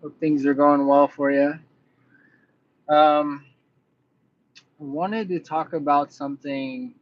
Hope things are going well for you. Um, I wanted to talk about something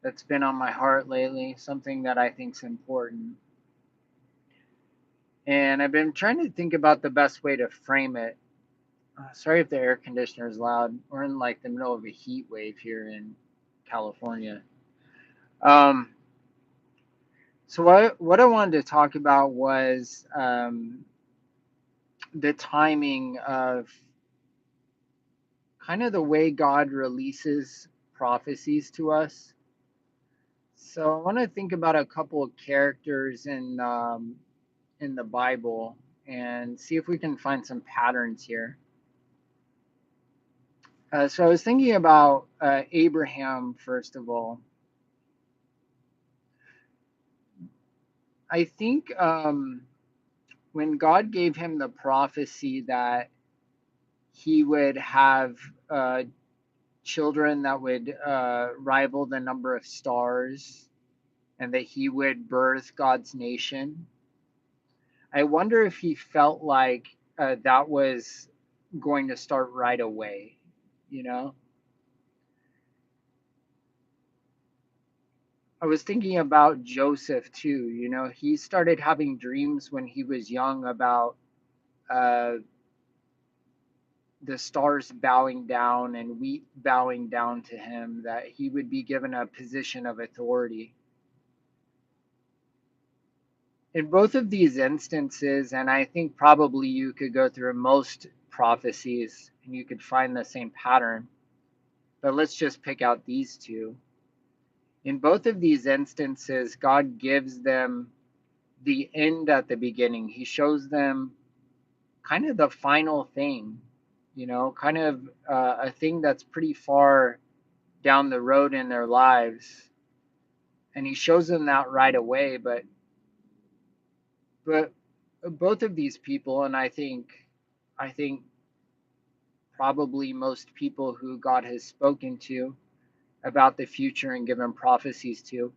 that's been on my heart lately, something that I think is important. And I've been trying to think about the best way to frame it. Sorry if the air conditioner is loud. We're in like the middle of a heat wave here in California. Um, so what I wanted to talk about was the timing of kind of the way God releases prophecies to us. So I want to think about a couple of characters in the Bible and see if we can find some patterns here. So I was thinking about Abraham first of all. I think when God gave him the prophecy that he would have uh, children that would rival the number of stars, and that he would birth God's nation. I wonder if he felt like that was going to start right away, you know? I was thinking about Joseph too, he started having dreams when he was young about uh, the stars bowing down and wheat bowing down to him, that he would be given a position of authority. In both of these instances, and I think probably you could go through most prophecies and you could find the same pattern, but let's just pick out these two. In both of these instances, God gives them the end at the beginning. He shows them kind of the final thing, kind of a thing that's pretty far down the road in their lives. And he shows them that right away. But both of these people, and I think probably most people who God has spoken to about the future and given prophecies to,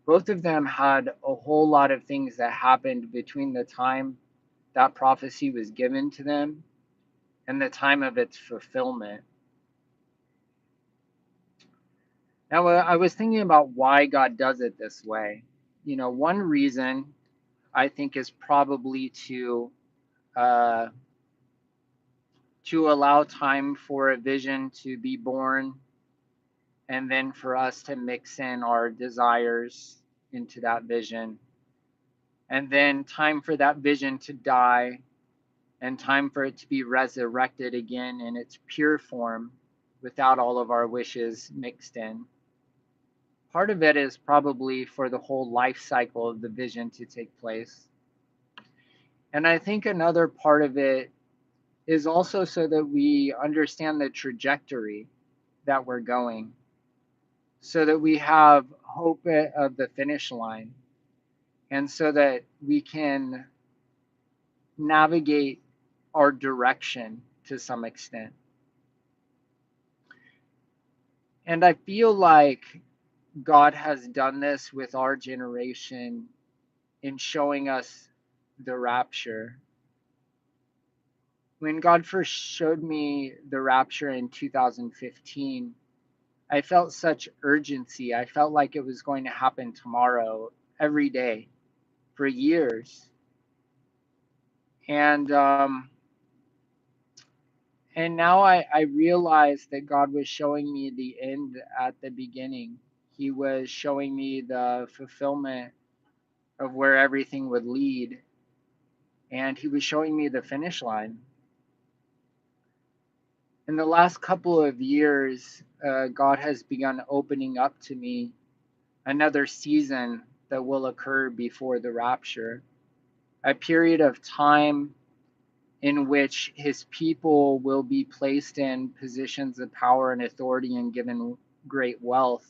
both of them had a whole lot of things that happened between the time that prophecy was given to them and the time of its fulfillment. Now, I was thinking about why God does it this way. One reason I think is probably uh, to allow time for a vision to be born, and then for us to mix in our desires into that vision, and then time for that vision to die, and time for it to be resurrected again in its pure form without all of our wishes mixed in. Part of it is probably for the whole life cycle of the vision to take place. And I think another part of it is also so that we understand the trajectory that we're going, so that we have hope of the finish line, and so that we can navigate our direction to some extent. And I feel like God has done this with our generation in showing us the rapture. When God first showed me the rapture in 2015, I felt such urgency. I felt like it was going to happen tomorrow, every day, for years. And and now I realized that God was showing me the end at the beginning. He was showing me the fulfillment of where everything would lead, and he was showing me the finish line. In the last couple of years, God has begun opening up to me another season that will occur before the rapture, a period of time in which his people will be placed in positions of power and authority and given great wealth,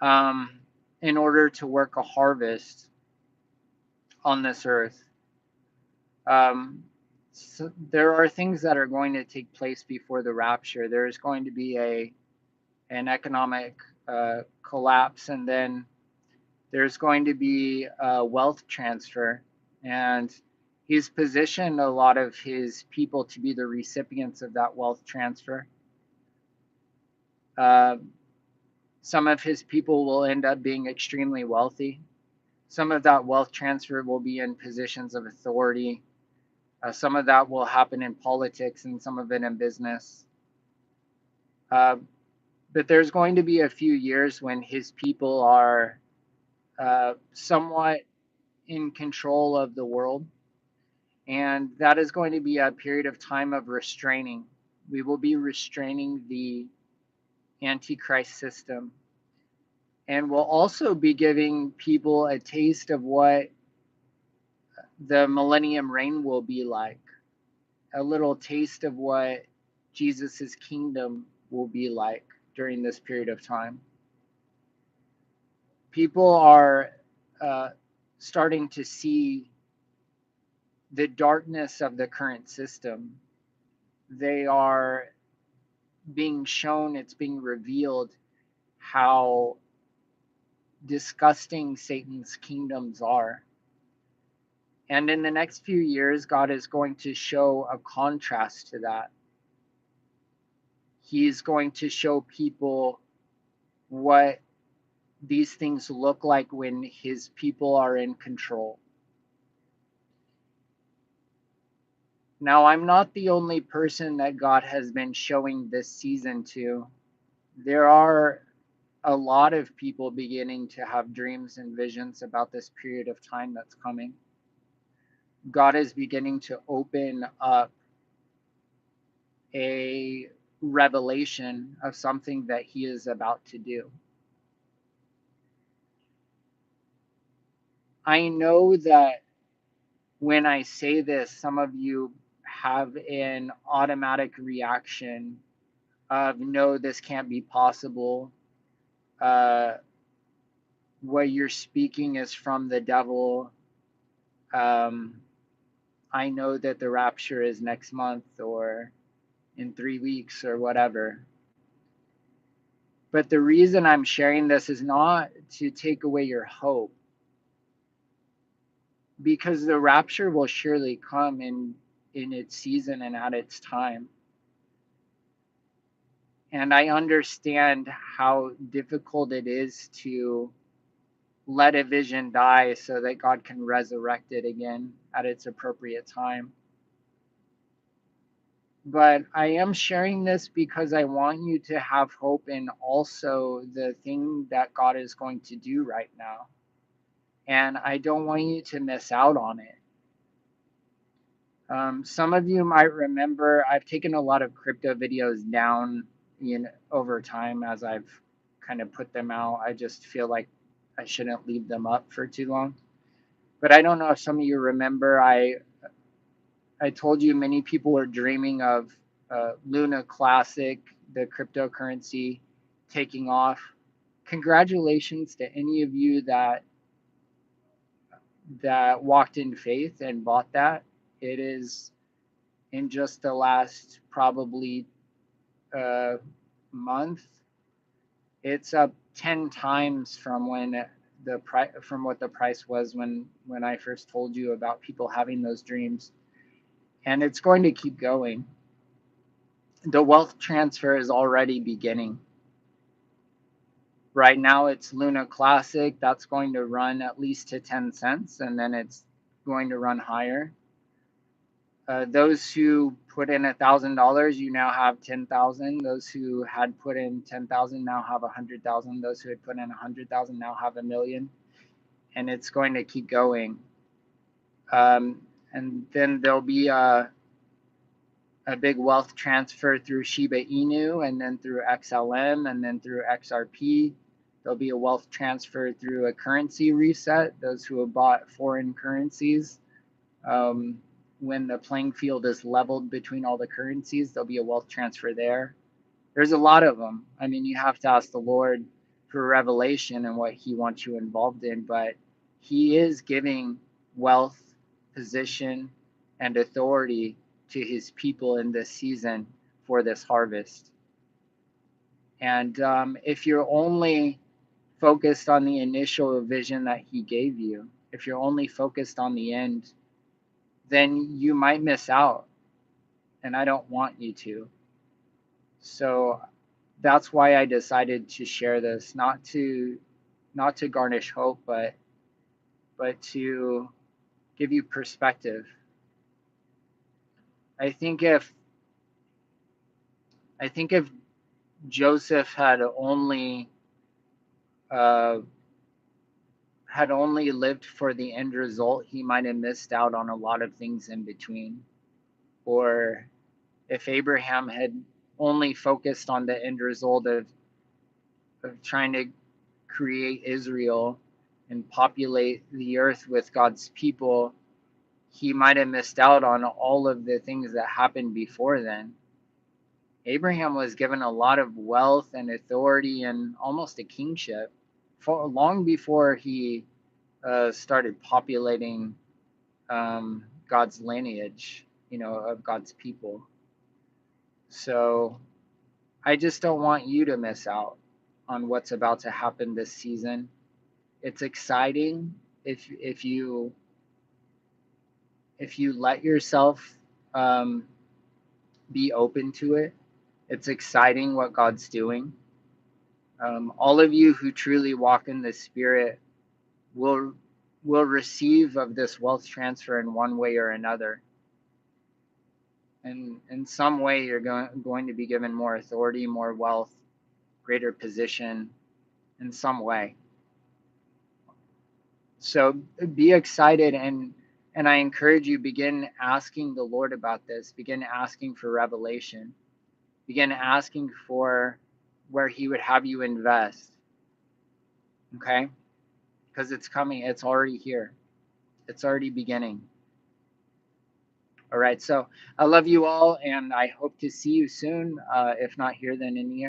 um, in order to work a harvest on this earth. Um, so there are things that are going to take place before the rapture. There is going to be an economic collapse, and then there's going to be a wealth transfer, and He's positioned a lot of his people to be the recipients of that wealth transfer. Uh, some of his people will end up being extremely wealthy. Some of that wealth transfer will be in positions of authority. Some of that will happen in politics and some of it in business. Uh, but there's going to be a few years when his people are somewhat in control of the world. And that is going to be a period of time of restraining. We will be restraining the Antichrist system. And we'll also be giving people a taste of what the millennium reign will be like, a little taste of what Jesus's kingdom will be like during this period of time. People are starting to see the darkness of the current system. They are being shown, it's being revealed how disgusting Satan's kingdoms are. And in the next few years, God is going to show a contrast to that. He's going to show people what these things look like when his people are in control. Now, I'm not the only person that God has been showing this season to. There are a lot of people beginning to have dreams and visions about this period of time that's coming. God is beginning to open up a revelation of something that he is about to do. I know that when I say this, some of you have an automatic reaction of, no, this can't be possible. What you're speaking is from the devil. I know that the rapture is next month or in 3 weeks or whatever. But the reason I'm sharing this is not to take away your hope, because the rapture will surely come in its season and at its time. And I understand how difficult it is to let a vision die so that God can resurrect it again at its appropriate time. But I am sharing this because I want you to have hope in also the thing that God is going to do right now. And I don't want you to miss out on it. Some of you might remember I've taken a lot of crypto videos down over time as I've kind of put them out. I just feel like I shouldn't leave them up for too long. But I don't know if some of you remember, I told you many people are dreaming of Luna Classic, the cryptocurrency, taking off. Congratulations to any of you that walked in faith and bought that. It is in just the last probably month. It's up 10 times from when from what the price was when I first told you about people having those dreams. And it's going to keep going. The wealth transfer is already beginning. Right now it's Luna Classic. That's going to run at least to 10 cents, and then it's going to run higher. Those who put in $1,000, you now have 10,000. Those who had put in 10,000 now have 100,000. Those who had put in 100,000 now have 1,000,000, and it's going to keep going. And then there'll be a big wealth transfer through Shiba Inu, and then through XLM, and then through XRP. There'll be a wealth transfer through a currency reset. Those who have bought foreign currencies. When the playing field is leveled between all the currencies, there'll be a wealth transfer there. There's a lot of them. I mean, you have to ask the Lord for revelation and what he wants you involved in, but he is giving wealth, position, and authority to his people in this season for this harvest. And if you're only focused on the initial vision that he gave you, if you're only focused on the end, then you might miss out, and I don't want you to. So that's why I decided to share this, not to garnish hope, but to give you perspective. I think if I think if Joseph uh, had only lived for the end result, he might have missed out on a lot of things in between. Or if Abraham had only focused on the end result of trying to create Israel and populate the earth with God's people, he might have missed out on all of the things that happened before then. Abraham was given a lot of wealth and authority and almost a kingship for long before he started populating God's lineage, of God's people. So I just don't want you to miss out on what's about to happen this season. It's exciting if you let yourself um, be open to it. It's exciting what God's doing. All of you who truly walk in the Spirit will receive of this wealth transfer in one way or another. And in some way, you're going to be given more authority, more wealth, greater position in some way. So be excited, and I encourage you, begin asking the Lord about this. Begin asking for revelation. Begin asking for where He would have you invest. Okay? Because it's coming. It's already here. It's already beginning. All right. So I love you all, and I hope to see you soon. If not here, then in the